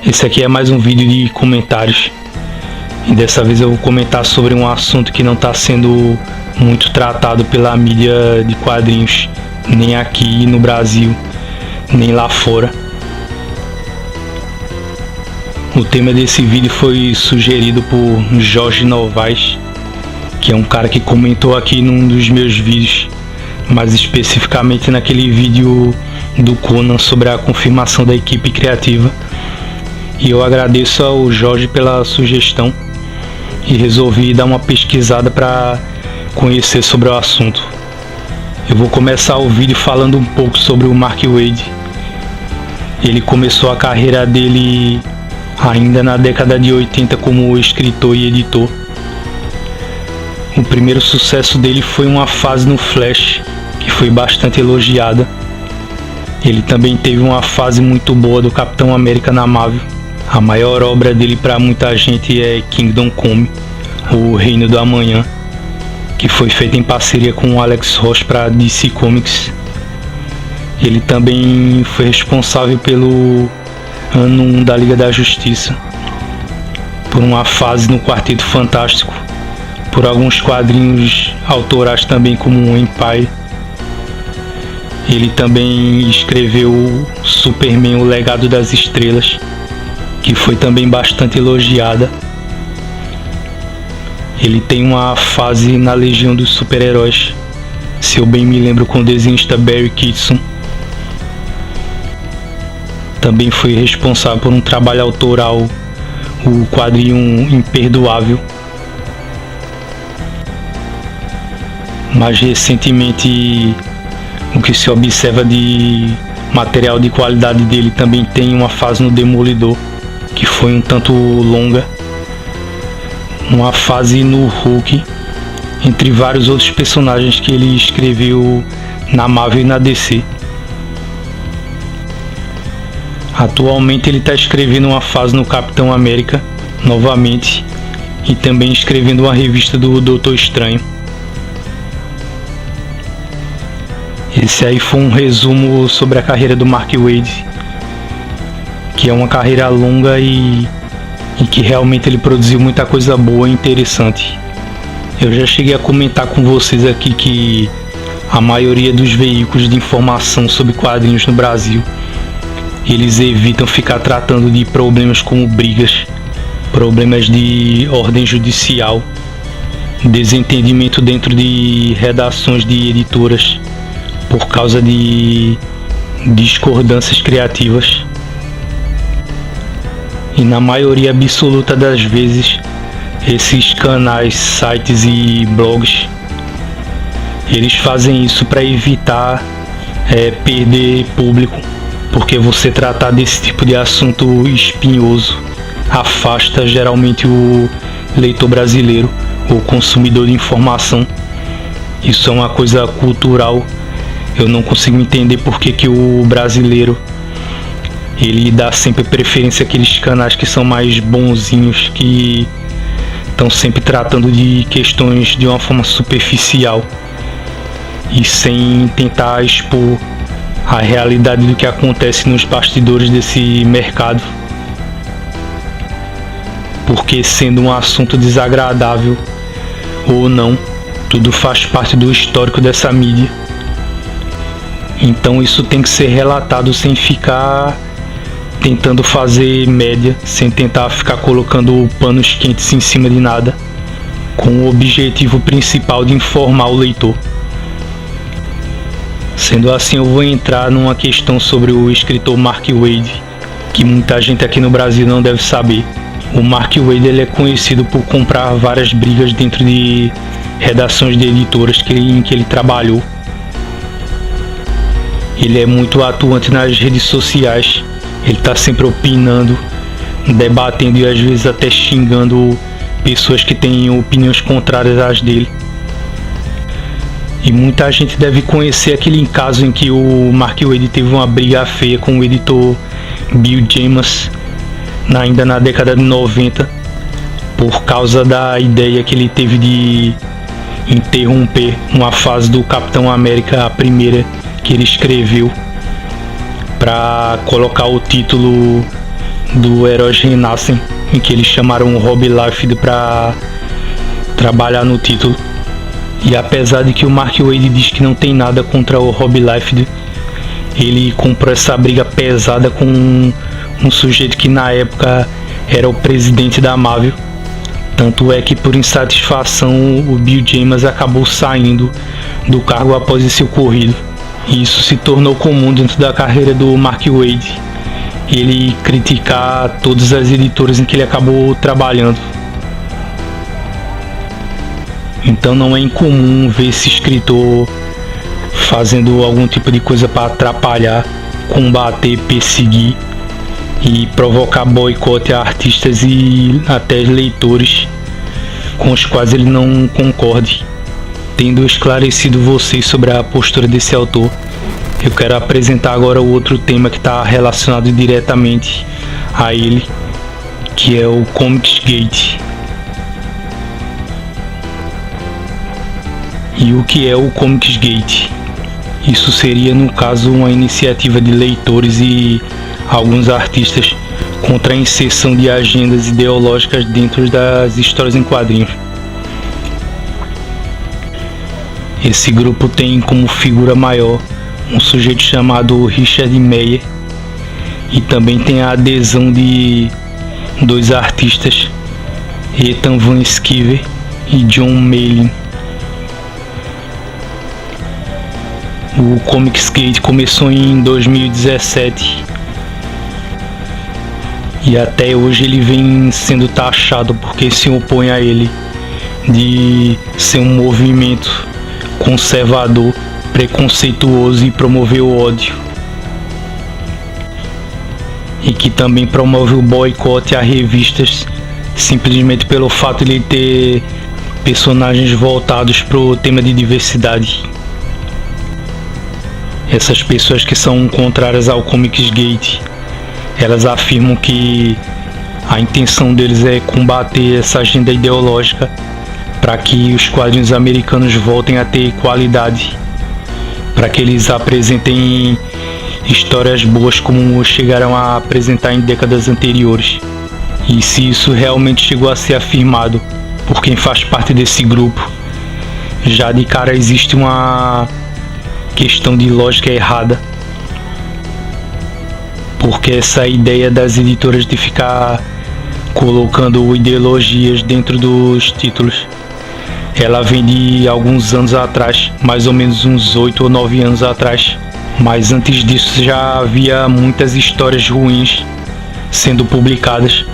Esse aqui é mais um vídeo de comentários e dessa vez eu vou comentar sobre um assunto que não está sendo muito tratado pela mídia de quadrinhos, nem aqui no Brasil, nem lá fora. O tema desse vídeo foi sugerido por Jorge Novaes, que é um cara que comentou aqui num dos meus vídeos, mais especificamente naquele vídeo do Conan sobre a confirmação da equipe criativa. E eu agradeço ao Jorge pela sugestão e resolvi dar uma pesquisada para conhecer sobre o assunto. Eu vou começar o vídeo falando um pouco sobre o Mark Waid. Ele começou a carreira dele ainda na década de 80 como escritor e editor. O primeiro sucesso dele foi uma fase no Flash, que foi bastante elogiada. Ele também teve uma fase muito boa do Capitão América na Marvel. A maior obra dele para muita gente é Kingdom Come, o Reino do Amanhã, que foi feita em parceria com o Alex Ross para DC Comics. Ele também foi responsável pelo ano 1 da Liga da Justiça, por uma fase no Quarteto Fantástico, por alguns quadrinhos autorais também como o Empire. Ele também escreveu Superman, o Legado das Estrelas, que foi também bastante elogiada. Ele tem uma fase na Legião dos Super-Heróis, se eu bem me lembro, com o desenhista Barry Kitson. Também foi responsável por um trabalho autoral, o quadrinho Imperdoável. Mais recentemente, o que se observa de material de qualidade dele, também tem uma fase no Demolidor, que foi um tanto longa, uma fase no Hulk, entre vários outros personagens que ele escreveu na Marvel e na DC. Atualmente ele está escrevendo uma fase no Capitão América novamente e também escrevendo uma revista do Doutor Estranho. Esse aí foi um resumo sobre a carreira do Mark Waid, que é uma carreira longa e que realmente ele produziu muita coisa boa e interessante. Eu já cheguei a comentar com vocês aqui que a maioria dos veículos de informação sobre quadrinhos no Brasil, eles evitam ficar tratando de problemas como brigas, problemas de ordem judicial, desentendimento dentro de redações de editoras por causa de discordâncias criativas. E na maioria absoluta das vezes, esses canais, sites e blogs, eles fazem isso para evitar perder público, porque você tratar desse tipo de assunto espinhoso afasta geralmente o leitor brasileiro, o consumidor de informação. Isso é uma coisa cultural. Eu não consigo entender por que o brasileiro ele dá sempre preferência àqueles canais que são mais bonzinhos, que estão sempre tratando de questões de uma forma superficial e sem tentar expor a realidade do que acontece nos bastidores desse mercado. Porque, sendo um assunto desagradável ou não, tudo faz parte do histórico dessa mídia. Então isso tem que ser relatado sem ficar tentando fazer média, sem tentar ficar colocando panos quentes em cima de nada, com o objetivo principal de informar o leitor. Sendo assim, eu vou entrar numa questão sobre o escritor Mark Waid, que muita gente aqui no Brasil não deve saber. O Mark Waid ele é conhecido por comprar várias brigas dentro de redações de editoras em que ele trabalhou. Ele é muito atuante nas redes sociais, ele está sempre opinando, debatendo e às vezes até xingando pessoas que têm opiniões contrárias às dele. E muita gente deve conhecer aquele caso em que o Mark Waid teve uma briga feia com o editor Bill Jemas, ainda na década de 90, por causa da ideia que ele teve de interromper uma fase do Capitão América, a primeira que ele escreveu, para colocar o título do Heróis Renascem, em que eles chamaram o Rob Liefeld para trabalhar no título. E apesar de que o Mark Waid diz que não tem nada contra o Rob Liefeld, ele comprou essa briga pesada com um sujeito que na época era o presidente da Marvel. Tanto é que, por insatisfação, o Bill Jemas acabou saindo do cargo após esse ocorrido. E isso se tornou comum dentro da carreira do Mark Waid, ele criticar todas as editoras em que ele acabou trabalhando. Então não é incomum ver esse escritor fazendo algum tipo de coisa para atrapalhar, combater, perseguir e provocar boicote a artistas e até leitores com os quais ele não concorde. Tendo esclarecido vocês sobre a postura desse autor, eu quero apresentar agora o outro tema que está relacionado diretamente a ele, que é o Comicsgate. E o que é o Comicsgate? Isso seria, no caso, uma iniciativa de leitores e alguns artistas contra a inserção de agendas ideológicas dentro das histórias em quadrinhos. Esse grupo tem como figura maior um sujeito chamado Richard Meyer, e também tem a adesão de dois artistas, Ethan Van Sciver e John Malin. O Comicsgate começou em 2017 e até hoje ele vem sendo taxado, porque se opõe a ele, de ser um movimento conservador, preconceituoso e promover o ódio, e que também promove o boicote a revistas simplesmente pelo fato de ele ter personagens voltados para o tema de diversidade. Essas pessoas que são contrárias ao Comicsgate, elas afirmam que a intenção deles é combater essa agenda ideológica para que os quadrinhos americanos voltem a ter qualidade, para que eles apresentem histórias boas como chegaram a apresentar em décadas anteriores. E se isso realmente chegou a ser afirmado por quem faz parte desse grupo, já de cara existe uma questão de lógica errada, porque essa ideia das editoras de ficar colocando ideologias dentro dos títulos, ela vem de alguns anos atrás, mais ou menos uns 8 ou 9 anos atrás. Mas antes disso já havia muitas histórias ruins sendo publicadas.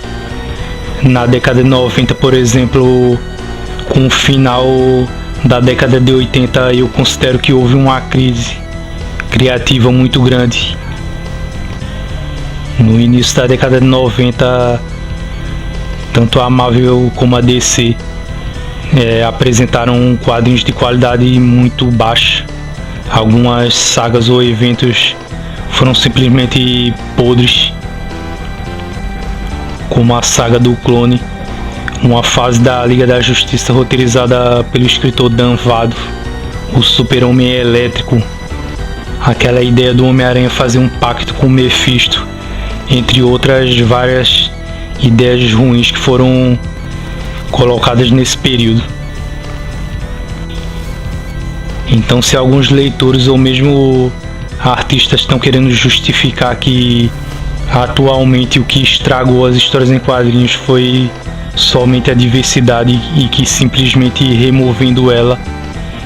Na década de 90, por exemplo, com o final da década de 80, eu considero que houve uma crise criativa muito grande. No início da década de 90, tanto a Marvel como a DC apresentaram quadrinhos de qualidade muito baixa. Algumas sagas ou eventos foram simplesmente podres, como a saga do Clone, uma fase da Liga da Justiça roteirizada pelo escritor Dan Vado, o Super-Homem Elétrico, aquela ideia do Homem-Aranha fazer um pacto com o Mephisto, entre outras várias ideias ruins que foram colocadas nesse período. Então, se alguns leitores ou mesmo artistas estão querendo justificar que atualmente o que estragou as histórias em quadrinhos foi somente a diversidade e que simplesmente removendo ela,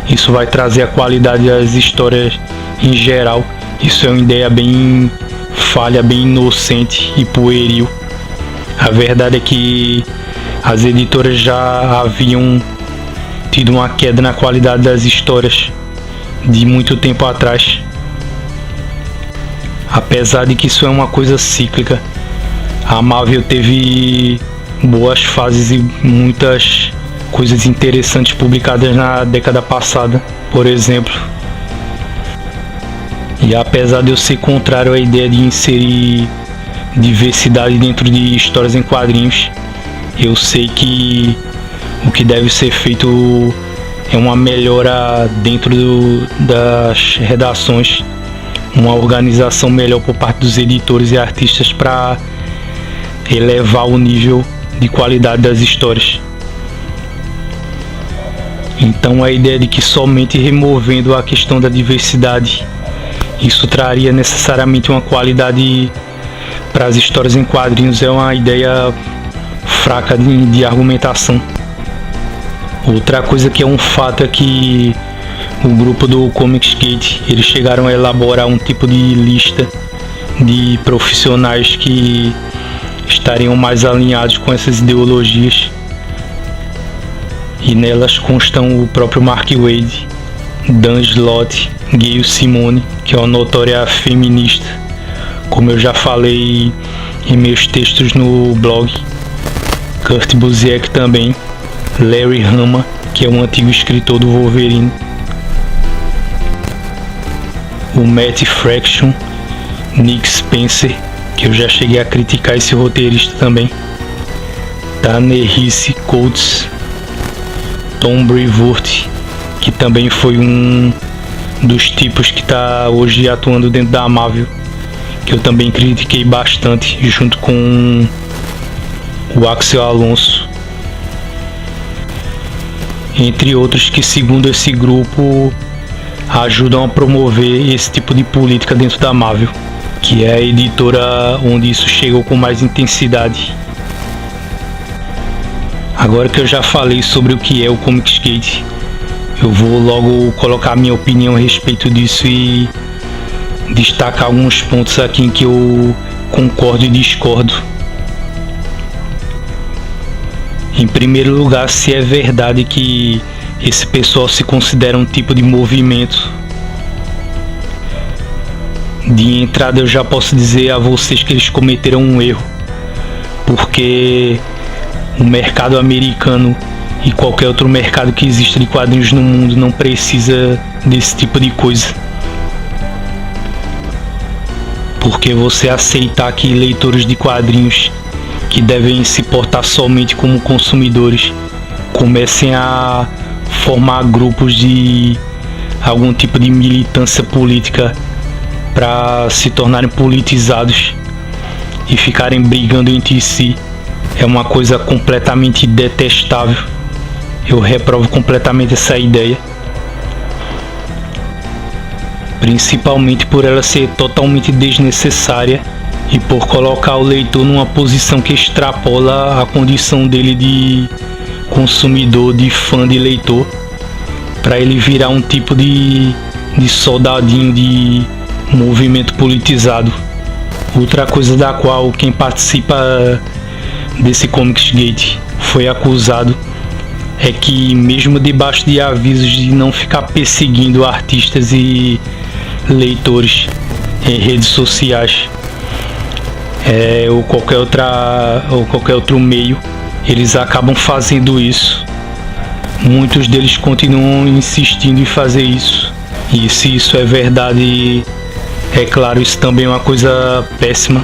isso vai trazer a qualidade das histórias em geral, isso é uma ideia bem falha, bem inocente e pueril. A verdade é que as editoras já haviam tido uma queda na qualidade das histórias de muito tempo atrás. Apesar de que isso é uma coisa cíclica, a Marvel teve boas fases e muitas coisas interessantes publicadas na década passada, por exemplo. E apesar de eu ser contrário à ideia de inserir diversidade dentro de histórias em quadrinhos, eu sei que o que deve ser feito é uma melhora dentro das redações, uma organização melhor por parte dos editores e artistas para elevar o nível de qualidade das histórias. Então a ideia de que somente removendo a questão da diversidade isso traria necessariamente uma qualidade para as histórias em quadrinhos é uma ideia fraca de argumentação. Outra coisa que é um fato é que o grupo do Comicsgate, eles chegaram a elaborar um tipo de lista de profissionais que estariam mais alinhados com essas ideologias, e nelas constam o próprio Mark Waid, Dan Slott, Gayle Simone, que é uma notória feminista, como eu já falei em meus textos no blog, Kurt Busiek também, Larry Hama, que é um antigo escritor do Wolverine, o Matt Fraction, Nick Spencer, que eu já cheguei a criticar esse roteirista também, Ta-Nehisi Coates, Tom Brevoort, que também foi um dos tipos que está hoje atuando dentro da Marvel, que eu também critiquei bastante, junto com o Axel Alonso, entre outros que, segundo esse grupo, ajudam a promover esse tipo de política dentro da Marvel, que é a editora onde isso chegou com mais intensidade. Agora que eu já falei sobre o que é o Comicsgate, eu vou logo colocar minha opinião a respeito disso e destacar alguns pontos aqui em que eu concordo e discordo. Em primeiro lugar, se é verdade que esse pessoal se considera um tipo de movimento, de entrada eu já posso dizer a vocês que eles cometeram um erro, porque o mercado americano e qualquer outro mercado que exista de quadrinhos no mundo não precisa desse tipo de coisa. Porque você aceitar que leitores de quadrinhos que devem se portar somente como consumidores comecem a formar grupos de algum tipo de militância política para se tornarem politizados e ficarem brigando entre si é uma coisa completamente detestável. Eu reprovo completamente essa ideia, principalmente por ela ser totalmente desnecessária e por colocar o leitor numa posição que extrapola a condição dele de consumidor, de fã, de leitor, para ele virar um tipo de soldadinho de movimento politizado. Outra coisa da qual quem participa desse Comicsgate foi acusado é que, mesmo debaixo de avisos de não ficar perseguindo artistas e leitores em redes sociais ou qualquer outro meio, eles acabam fazendo isso. Muitos deles continuam insistindo em fazer isso, e se isso é verdade, é claro, isso também é uma coisa péssima.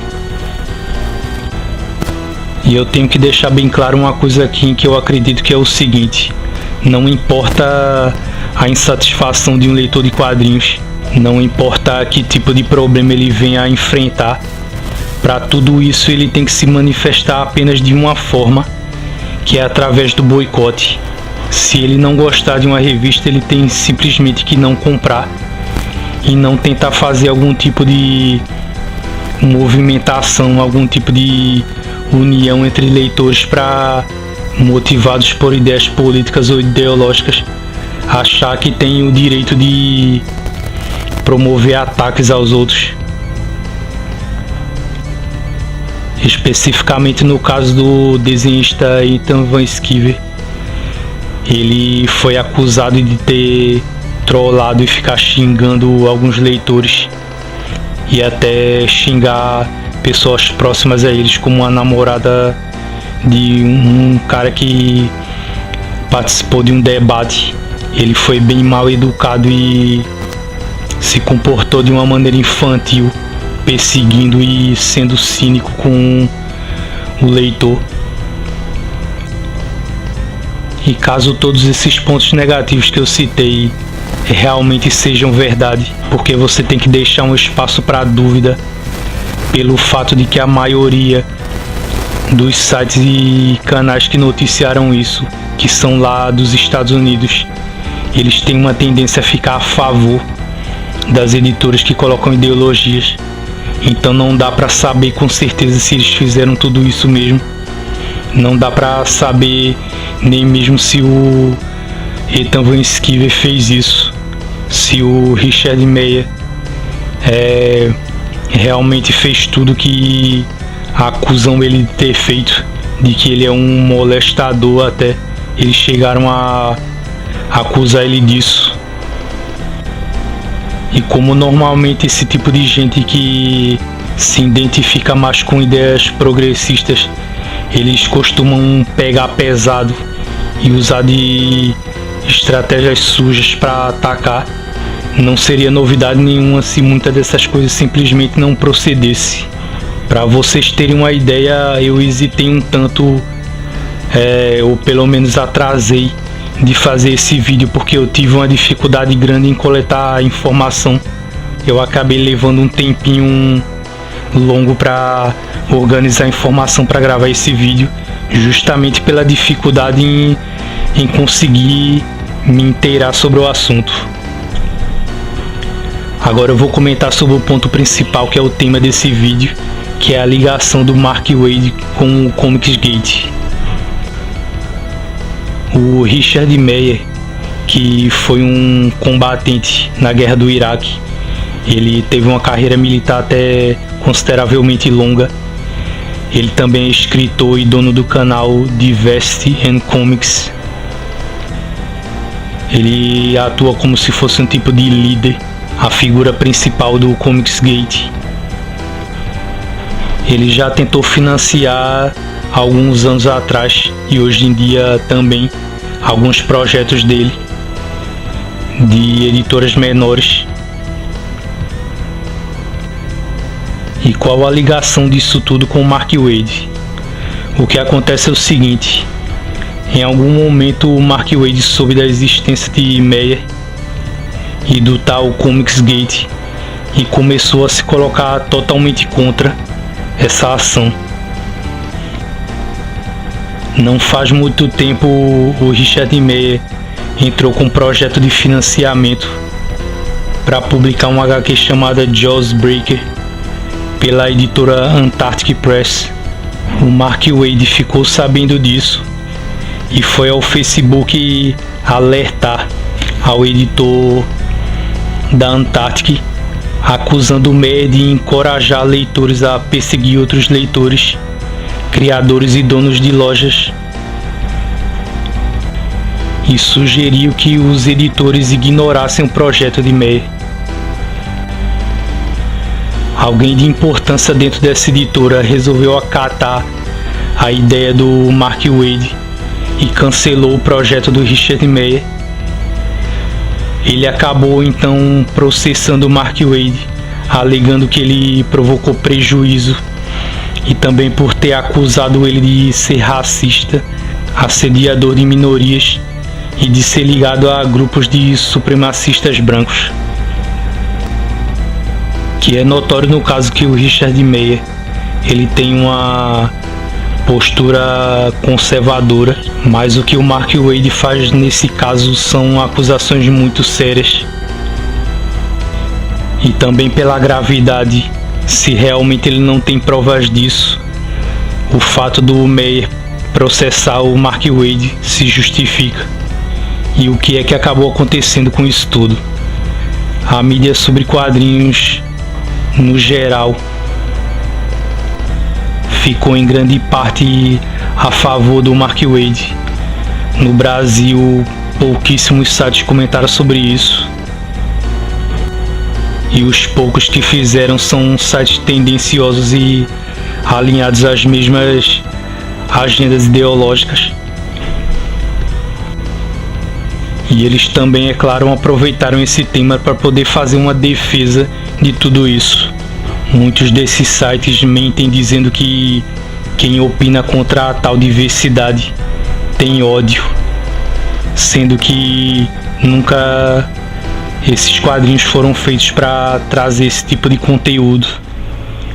E eu tenho que deixar bem claro uma coisa aqui que eu acredito que é o seguinte: não importa a insatisfação de um leitor de quadrinhos, não importa que tipo de problema ele venha a enfrentar, para tudo isso ele tem que se manifestar apenas de uma forma, que é através do boicote. Se ele não gostar de uma revista, ele tem simplesmente que não comprar e não tentar fazer algum tipo de movimentação, algum tipo de união entre leitores para, motivados por ideias políticas ou ideológicas, achar que tem o direito de promover ataques aos outros. Especificamente no caso do desenhista Ethan Van Sciver, ele foi acusado de ter trollado e ficar xingando alguns leitores e até xingar pessoas próximas a eles, como a namorada de um cara que participou de um debate. Ele foi bem mal educado e se comportou de uma maneira infantil, perseguindo e sendo cínico com o leitor. E caso todos esses pontos negativos que eu citei realmente sejam verdade, porque você tem que deixar um espaço para dúvida, pelo fato de que a maioria dos sites e canais que noticiaram isso, que são lá dos Estados Unidos, eles têm uma tendência a ficar a favor das editoras que colocam ideologias. Então não dá para saber com certeza se eles fizeram tudo isso mesmo. Não dá para saber nem mesmo se o Ethan Van Sciver fez isso, se o Richard Meyer realmente fez tudo que acusam ele de ter feito, de que ele é um molestador até. Eles chegaram a acusar ele disso. E como normalmente esse tipo de gente que se identifica mais com ideias progressistas, eles costumam pegar pesado e usar de estratégias sujas para atacar, não seria novidade nenhuma se muitas dessas coisas simplesmente não procedesse. Para vocês terem uma ideia, eu hesitei um tanto, ou pelo menos atrasei de fazer esse vídeo porque eu tive uma dificuldade grande em coletar informação. Eu acabei levando um tempinho longo para organizar informação para gravar esse vídeo, justamente pela dificuldade em conseguir me inteirar sobre o assunto. Agora eu vou comentar sobre o ponto principal, que é o tema desse vídeo, que é a ligação do Mark Waid com o Comicsgate. O Richard Meyer, que foi um combatente na guerra do Iraque, ele teve uma carreira militar até consideravelmente longa. Ele também é escritor e dono do canal Diversity and Comics. Ele atua como se fosse um tipo de líder, a figura principal do Comicsgate. Ele já tentou financiar alguns anos atrás e hoje em dia também alguns projetos dele de editoras menores. E qual a ligação disso tudo com o Mark Waid? O que acontece é o seguinte: em algum momento o Mark Waid soube da existência de Meyer e do tal Comicsgate e começou a se colocar totalmente contra essa ação. Não faz muito tempo o Richard Meyer entrou com um projeto de financiamento para publicar um HQ chamada Jawsbreaker pela editora Antarctic Press. O Mark Waid ficou sabendo disso e foi ao Facebook alertar ao editor da Antarctic, acusando o Meyer de encorajar leitores a perseguir outros leitores, criadores e donos de lojas, e sugeriu que os editores ignorassem o projeto de Meyer. Alguém de importância dentro dessa editora resolveu acatar a ideia do Mark Waid e cancelou o projeto do Richard Meyer. Ele acabou então processando o Mark Waid, alegando que ele provocou prejuízo e também por ter acusado ele de ser racista, assediador de minorias e de ser ligado a grupos de supremacistas brancos. Que é notório no caso que o Richard Meyer, ele tem uma postura conservadora, mas o que o Mark Waid faz nesse caso são acusações muito sérias. E também pela gravidade, se realmente ele não tem provas disso, o fato do Meyer processar o Mark Waid se justifica. E o que é que acabou acontecendo com isso tudo? A mídia sobre quadrinhos no geral ficou em grande parte a favor do Mark Waid. No Brasil, pouquíssimos sites comentaram sobre isso, e os poucos que fizeram são sites tendenciosos e alinhados às mesmas agendas ideológicas. E eles também, é claro, aproveitaram esse tema para poder fazer uma defesa de tudo isso. Muitos desses sites mentem dizendo que quem opina contra a tal diversidade tem ódio, sendo que nunca esses quadrinhos foram feitos para trazer esse tipo de conteúdo.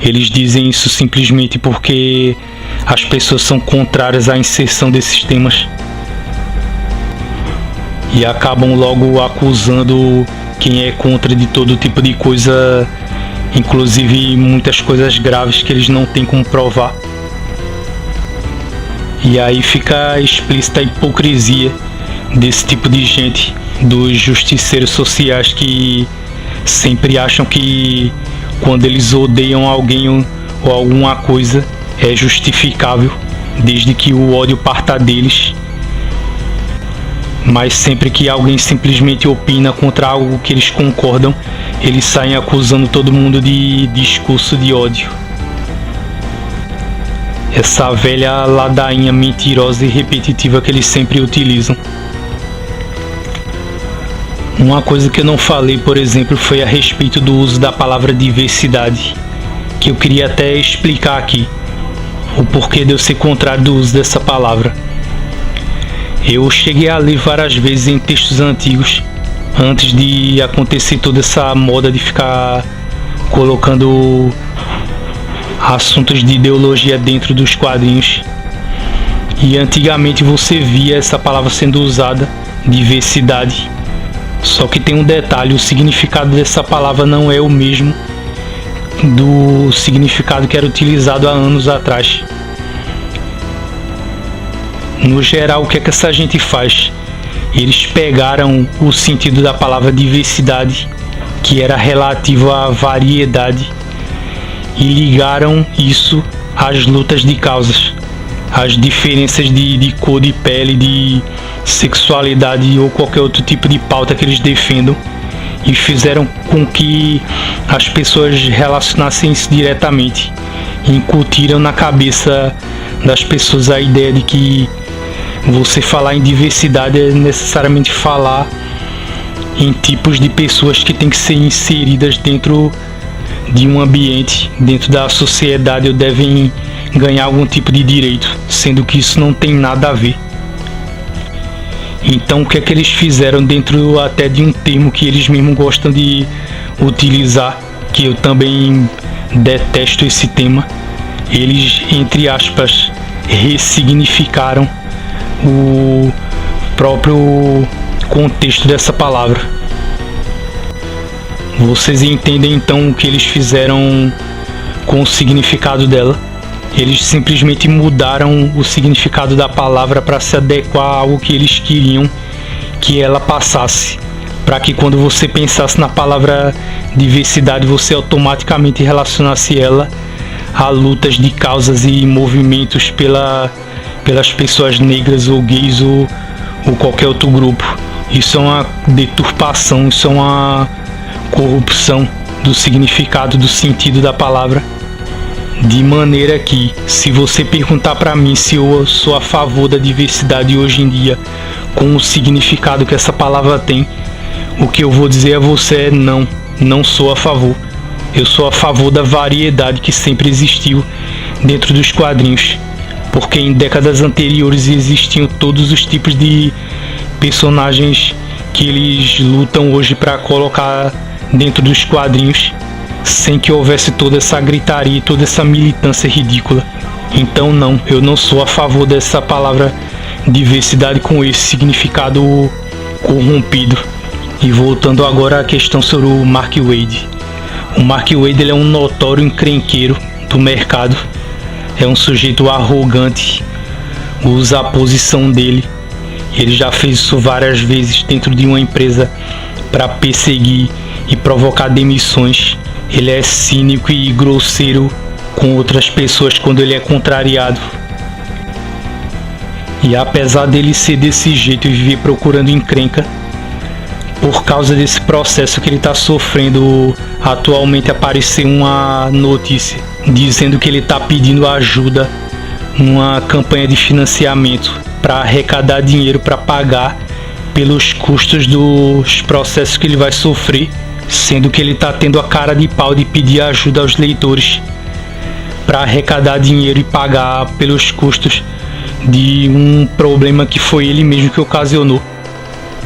Eles dizem isso simplesmente porque as pessoas são contrárias à inserção desses temas e acabam logo acusando quem é contra de todo tipo de coisa, inclusive muitas coisas graves que eles não têm como provar. E aí fica explícita a hipocrisia desse tipo de gente, dos justiceiros sociais que sempre acham que quando eles odeiam alguém ou alguma coisa é justificável, desde que o ódio parta deles. Mas sempre que alguém simplesmente opina contra algo que eles concordam, eles saem acusando todo mundo de discurso de ódio. Essa velha ladainha mentirosa e repetitiva que eles sempre utilizam. Uma coisa que eu não falei, por exemplo, foi a respeito do uso da palavra diversidade, que eu queria até explicar aqui o porquê de eu ser contrário do uso dessa palavra. Eu cheguei a ler várias vezes em textos antigos, antes de acontecer toda essa moda de ficar colocando assuntos de ideologia dentro dos quadrinhos. E antigamente você via essa palavra sendo usada, diversidade. Só que tem um detalhe, o significado dessa palavra não é o mesmo do significado que era utilizado há anos atrás. No geral, o que é que essa gente faz? Eles pegaram o sentido da palavra diversidade, que era relativo à variedade, e ligaram isso às lutas de causas, às diferenças de cor de pele, de sexualidade ou qualquer outro tipo de pauta que eles defendam, e fizeram com que as pessoas relacionassem isso diretamente. Incutiram na cabeça das pessoas a ideia de que você falar em diversidade é necessariamente falar em tipos de pessoas que têm que ser inseridas dentro de um ambiente, dentro da sociedade, ou devem ganhar algum tipo de direito, sendo que isso não tem nada a ver. Então o que é que eles fizeram dentro até de um termo que eles mesmos gostam de utilizar, que eu também detesto esse tema? Eles, entre aspas, ressignificaram o próprio contexto dessa palavra. Vocês entendem então o que eles fizeram com o significado dela? Eles simplesmente mudaram o significado da palavra para se adequar a algo que eles queriam que ela passasse, para que quando você pensasse na palavra diversidade, você automaticamente relacionasse ela a lutas de causas e movimentos pelas pessoas negras ou gays ou qualquer outro grupo. Isso é uma deturpação, isso é uma corrupção do significado, do sentido da palavra. De maneira que, se você perguntar para mim se eu sou a favor da diversidade hoje em dia, com o significado que essa palavra tem, o que eu vou dizer a você é não sou a favor. Eu sou a favor da variedade que sempre existiu dentro dos quadrinhos, porque em décadas anteriores existiam todos os tipos de personagens que eles lutam hoje para colocar dentro dos quadrinhos, sem que houvesse toda essa gritaria e toda essa militância ridícula. Então eu não sou a favor dessa palavra diversidade com esse significado corrompido. E voltando agora à questão sobre o Mark Waid. O Mark Waid, ele é um notório encrenqueiro do mercado. É um sujeito arrogante, usa a posição dele. Ele já fez isso várias vezes dentro de uma empresa para perseguir e provocar demissões. Ele é cínico e grosseiro com outras pessoas quando ele é contrariado. E apesar dele ser desse jeito e viver procurando encrenca, por causa desse processo que ele está sofrendo, atualmente apareceu uma notícia dizendo que ele está pedindo ajuda numa campanha de financiamento para arrecadar dinheiro para pagar pelos custos dos processos que ele vai sofrer, sendo que ele está tendo a cara de pau de pedir ajuda aos leitores para arrecadar dinheiro e pagar pelos custos de um problema que foi ele mesmo que ocasionou.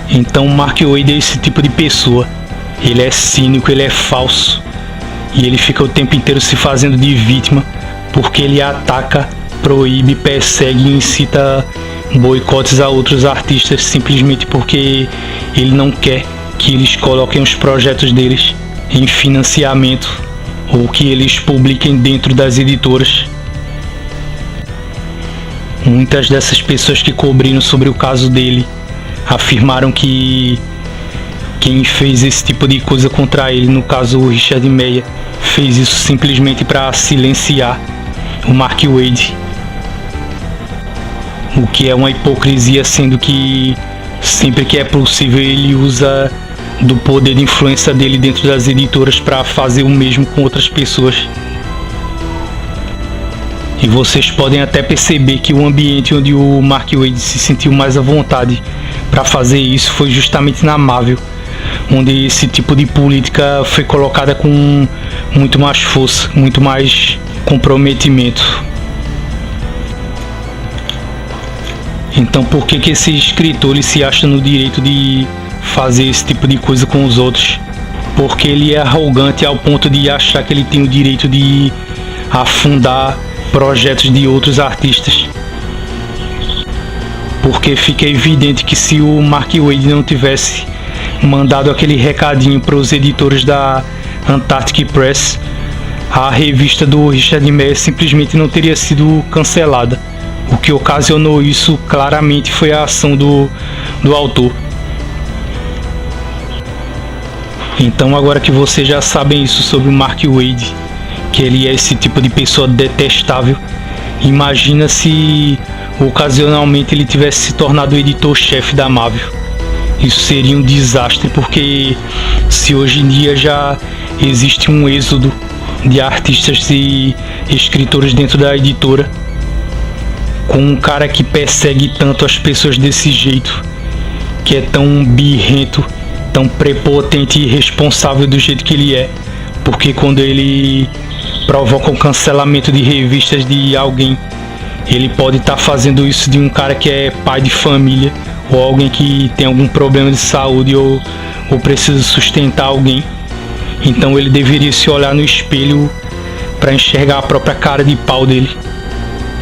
Então Mark Waid é esse tipo de pessoa. Ele é cínico, ele é falso e ele fica o tempo inteiro se fazendo de vítima, porque ele ataca, proíbe, persegue e incita boicotes a outros artistas simplesmente porque ele não quer que eles coloquem os projetos deles em financiamento ou que eles publiquem dentro das editoras. Muitas dessas pessoas que cobriram sobre o caso dele afirmaram que quem fez esse tipo de coisa contra ele, no caso o Richard Meier, fez isso simplesmente para silenciar o Mark Waid, o que é uma hipocrisia, sendo que sempre que é possível ele usa do poder de influência dele dentro das editoras para fazer o mesmo com outras pessoas. E vocês podem até perceber que o ambiente onde o Mark Waid se sentiu mais à vontade para fazer isso foi justamente na Marvel, onde esse tipo de política foi colocada com muito mais força, muito mais comprometimento. Então por que esse escritor ele se acha no direito de fazer esse tipo de coisa com os outros? Porque ele é arrogante ao ponto de achar que ele tem o direito de afundar projetos de outros artistas. Porque fica evidente que se o Mark Waid não tivesse mandado aquele recadinho para os editores da Antarctic Press, a revista do Richard Meier simplesmente não teria sido cancelada. O que ocasionou isso claramente foi a ação do autor. Então agora que vocês já sabem isso sobre o Mark Waid, que ele é esse tipo de pessoa detestável, imagina se ocasionalmente ele tivesse se tornado o editor-chefe da Marvel. Isso seria um desastre, porque se hoje em dia já existe um êxodo de artistas e escritores dentro da editora, com um cara que persegue tanto as pessoas desse jeito, que é tão birrento, tão prepotente e irresponsável do jeito que ele é, porque quando ele provoca o cancelamento de revistas de alguém, ele pode estar fazendo isso de um cara que é pai de família, ou alguém que tem algum problema de saúde ou precisa sustentar alguém. Então ele deveria se olhar no espelho para enxergar a própria cara de pau dele,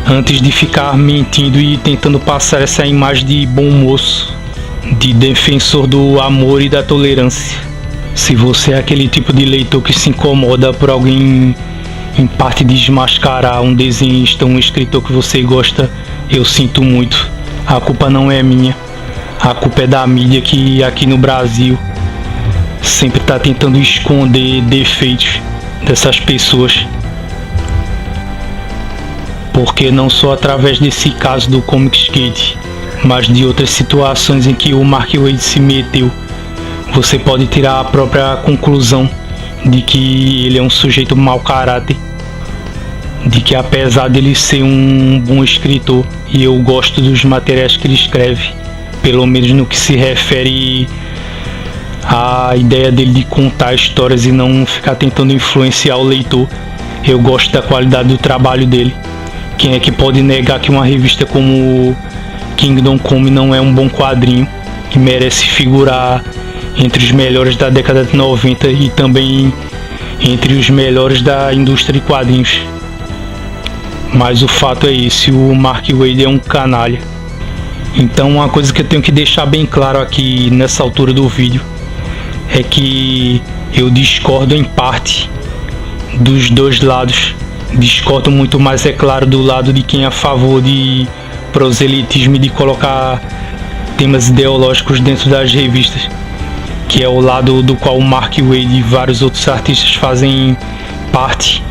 antes de ficar mentindo e tentando passar essa imagem de bom moço, de defensor do amor e da tolerância. Se você é aquele tipo de leitor que se incomoda por alguém em parte desmascarar um desenhista, um escritor que você gosta, eu sinto muito. A culpa não é minha. A culpa é da mídia, que aqui no Brasil sempre está tentando esconder defeitos dessas pessoas. Porque não só através desse caso do Comicsgate, mas de outras situações em que o Mark Waid se meteu, você pode tirar a própria conclusão de que ele é um sujeito mau caráter, de que apesar dele ser um bom escritor, e eu gosto dos materiais que ele escreve, pelo menos no que se refere à ideia dele de contar histórias e não ficar tentando influenciar o leitor, eu gosto da qualidade do trabalho dele. Quem é que pode negar que uma revista como Kingdom Come não é um bom quadrinho, que merece figurar entre os melhores da década de 90 e também entre os melhores da indústria de quadrinhos? Mas o fato é esse, o Mark Waid é um canalha. Então uma coisa que eu tenho que deixar bem claro aqui nessa altura do vídeo é que eu discordo em parte dos dois lados. Discordo muito mais, é claro, do lado de quem é a favor de proselitismo e de colocar temas ideológicos dentro das revistas, que é o lado do qual o Mark Waid e vários outros artistas fazem parte.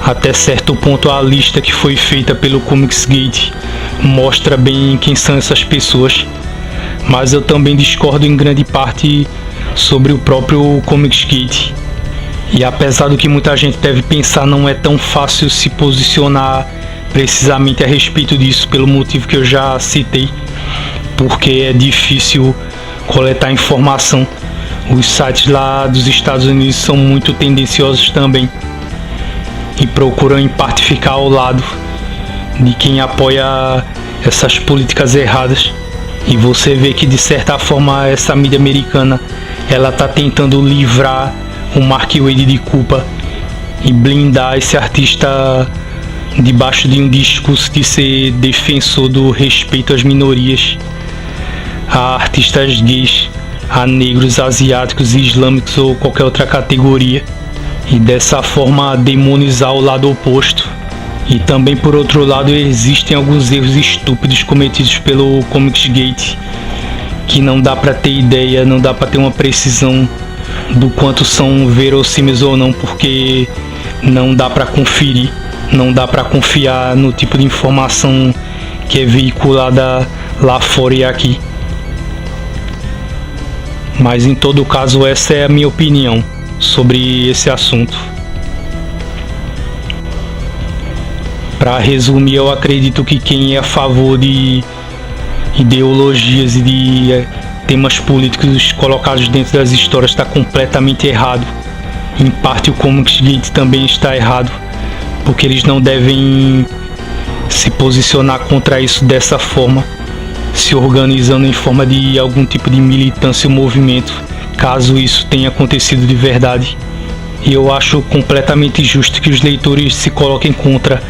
Até certo ponto a lista que foi feita pelo Comicsgate mostra bem quem são essas pessoas, mas eu também discordo em grande parte sobre o próprio Comicsgate. E apesar do que muita gente deve pensar, não é tão fácil se posicionar precisamente a respeito disso, pelo motivo que eu já citei, porque é difícil coletar informação. Os sites lá dos Estados Unidos são muito tendenciosos também e procuram em parte ficar ao lado de quem apoia essas políticas erradas. E você vê que de certa forma essa mídia americana ela está tentando livrar o Mark Waid de culpa e blindar esse artista debaixo de um discurso de ser defensor do respeito às minorias, a artistas gays, a negros, asiáticos, islâmicos ou qualquer outra categoria, e dessa forma demonizar o lado oposto. E também, por outro lado, existem alguns erros estúpidos cometidos pelo Comicsgate que não dá pra ter ideia, não dá pra ter uma precisão do quanto são verossímeis ou não, porque não dá pra conferir, não dá pra confiar no tipo de informação que é veiculada lá fora e aqui. Mas em todo caso, essa é a minha opinião sobre esse assunto. Para resumir, eu acredito que quem é a favor de ideologias e de temas políticos colocados dentro das histórias está completamente errado. Em parte o Comicsgate também está errado, porque eles não devem se posicionar contra isso dessa forma, se organizando em forma de algum tipo de militância ou movimento, caso isso tenha acontecido de verdade. E eu acho completamente justo que os leitores se coloquem contra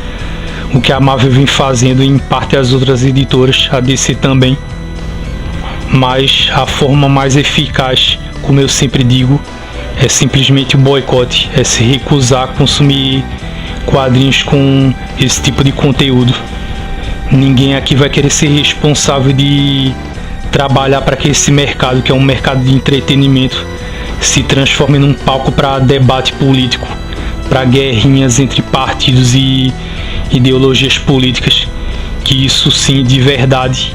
o que a Marvel vem fazendo, e em parte as outras editoras, a DC também. Mas a forma mais eficaz, como eu sempre digo, é simplesmente o boicote, é se recusar a consumir quadrinhos com esse tipo de conteúdo. Ninguém aqui vai querer ser responsável de trabalhar para que esse mercado, que é um mercado de entretenimento, se transforme num palco para debate político, para guerrinhas entre partidos e ideologias políticas, que isso sim, de verdade,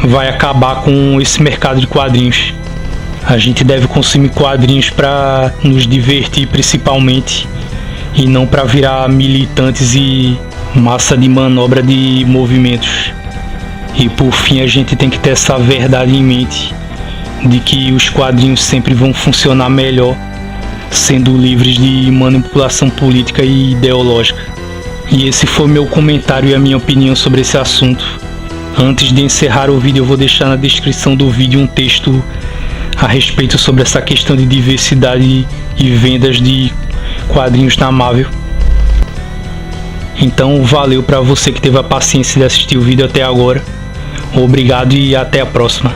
vai acabar com esse mercado de quadrinhos. A gente deve consumir quadrinhos para nos divertir principalmente, e não para virar militantes e massa de manobra de movimentos. E por fim, a gente tem que ter essa verdade em mente, de que os quadrinhos sempre vão funcionar melhor sendo livres de manipulação política e ideológica. E esse foi meu comentário e a minha opinião sobre esse assunto. Antes de encerrar o vídeo, eu vou deixar na descrição do vídeo um texto a respeito sobre essa questão de diversidade e vendas de quadrinhos na Marvel. Então valeu para você que teve a paciência de assistir o vídeo até agora. Obrigado e até a próxima.